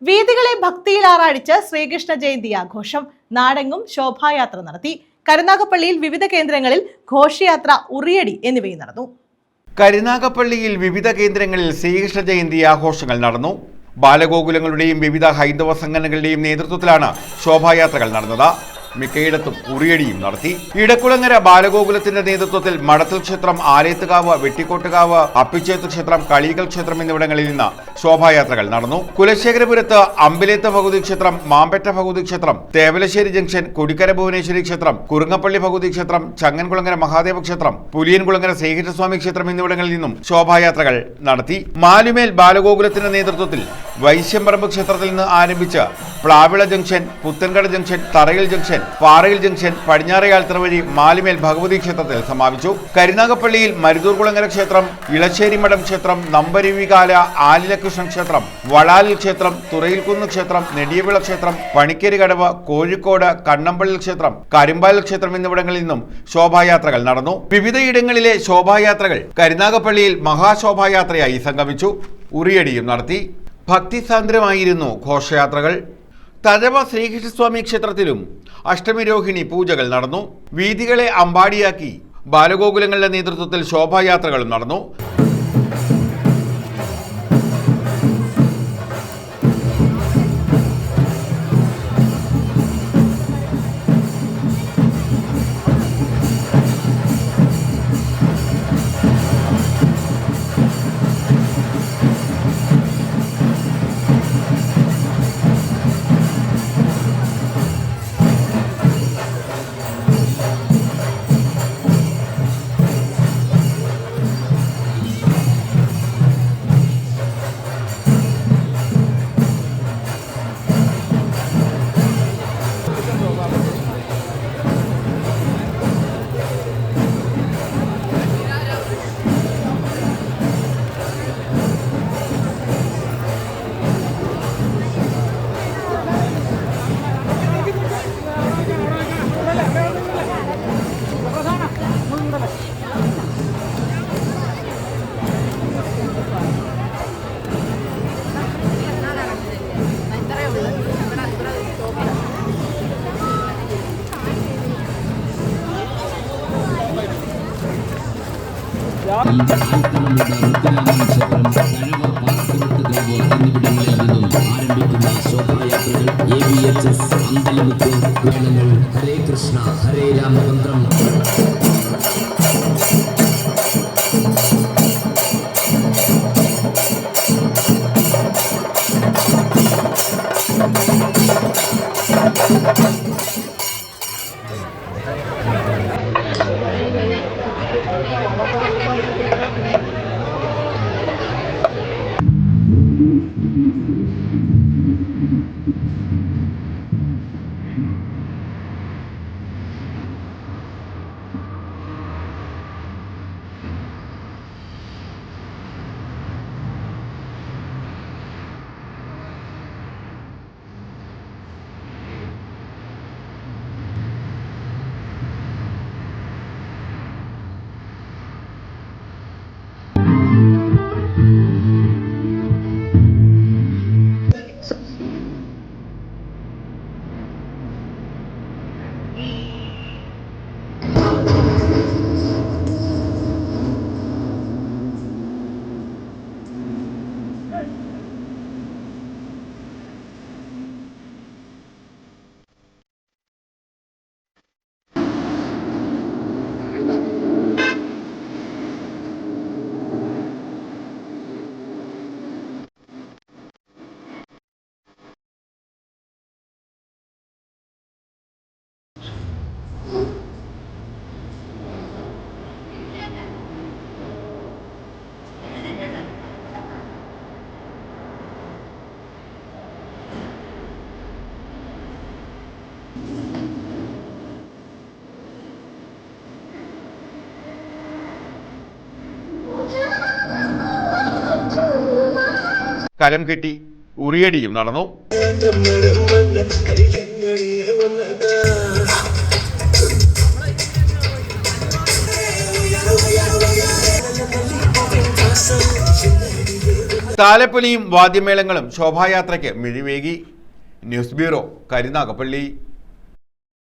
വീഥികളെ ഭക്തിയിൽ ആറാടിച്ച് ശ്രീകൃഷ്ണ ജയന്തി ആഘോഷം. നാടെങ്ങും ശോഭായാത്ര നടത്തി. കരുനാഗപ്പള്ളിയിൽ വിവിധ കേന്ദ്രങ്ങളിൽ ഘോഷയാത്ര, ഉറിയടി എന്നിവയും നടന്നു. കരുനാഗപ്പള്ളിയിൽ വിവിധ കേന്ദ്രങ്ങളിൽ ശ്രീകൃഷ്ണ ജയന്തി ആഘോഷങ്ങൾ നടന്നു. ബാലഗോകുലങ്ങളുടെയും വിവിധ ഹൈന്ദവ സംഘടനകളുടെയും നേതൃത്വത്തിലാണ് ശോഭായാത്രകൾ നടന്നത്. മിക്കയിടത്തും ഉറിയടിയും നടത്തി. ഇടക്കുളങ്ങര ബാലഗോകുലത്തിന്റെ നേതൃത്വത്തിൽ മടത്തിൽ ക്ഷേത്രം, ആലയത്തുകാവ്, വെട്ടിക്കോട്ടുകാവ്, അപ്പിച്ചേത്ത് ക്ഷേത്രം, കളീകൽ ക്ഷേത്രം എന്നിവിടങ്ങളിൽ നിന്ന് ശോഭായാത്രകൾ നടന്നു. കുലശേഖരപുരത്ത് അമ്പിലേത്ത ഭഗവതി ക്ഷേത്രം, മാമ്പറ്റ ഭഗവതി ക്ഷേത്രം, തേവലശ്ശേരി ജംഗ്ഷൻ, കൊടിക്കര ഭുവനേശ്വരി ക്ഷേത്രം, കുറുങ്ങപ്പള്ളി ഭഗവതി ക്ഷേത്രം, ചങ്ങൻകുളങ്ങര മഹാദേവ ക്ഷേത്രം, പുലിയൻകുളങ്ങര ശ്രീകൃഷ്ണസ്വാമി ക്ഷേത്രം എന്നിവിടങ്ങളിൽ നിന്നും ശോഭായാത്രകൾ നടത്തി. മാലുമേൽ ബാലഗോകുലത്തിന്റെ നേതൃത്വത്തിൽ വൈശ്യംപറമ്പ് ക്ഷേത്രത്തിൽ നിന്ന് ആരംഭിച്ച് പ്ലാവിള ജംഗ്ഷൻ, പുത്തൻകട ജംഗ്ഷൻ, തറയിൽ ജംഗ്ഷൻ, പാറയിൽ ജംഗ്ഷൻ, പടിഞ്ഞാറേയാൽത്തറ വഴി മാലുമേൽ ഭഗവതി ക്ഷേത്രത്തിൽ സമാപിച്ചു. കരുനാഗപ്പള്ളിയിൽ മരുതൂർകുളങ്ങര ക്ഷേത്രം, ഇളശ്ശേരിമഠം ക്ഷേത്രം, നമ്പരുവികാല ആലിലകൃഷ്ണൻ ക്ഷേത്രം, വളാലിൽ ക്ഷേത്രം, തുറയിൽക്കുന്ന് ക്ഷേത്രം, നെടിയവിള ക്ഷേത്രം, പണിക്കേരി കടവ്, കോഴിക്കോട് കണ്ണമ്പള്ളിൽ ക്ഷേത്രം, കരിമ്പാലൽ ക്ഷേത്രം എന്നിവിടങ്ങളിൽ നിന്നും ശോഭായാത്രകൾ നടന്നു. വിവിധയിടങ്ങളിലെ ശോഭായാത്രകൾ കരുനാഗപ്പള്ളിയിൽ മഹാശോഭായാത്രയായി സംഗമിച്ചു. ഉറിയടിയും നടത്തി. ഭക്തിസാന്ദ്രമായിരുന്നു ഘോഷയാത്രകൾ. തഴവ ശ്രീകൃഷ്ണസ്വാമി ക്ഷേത്രത്തിലും അഷ്ടമിരോഹിണി പൂജകൾ നടന്നു. വീഥികളെ അമ്പാടിയാക്കി ബാലഗോകുലങ്ങളുടെ നേതൃത്വത്തിൽ ശോഭായാത്രകളും നടന്നു. ആരംഭിക്കുന്ന ശോഭായാത്രകൾ AVHS അന്തലമുക്ക് വേളങ്ങൾ ഹരേ കൃഷ്ണ ഹരേ രാമ മന്ത്രം കരം കെട്ടി ഉറിയടിയും നടന്നു. താലപ്പൊലിയും വാദ്യമേളങ്ങളും ശോഭായാത്രയ്ക്ക് മിഴിവേകി. News bureau, Karunagappally.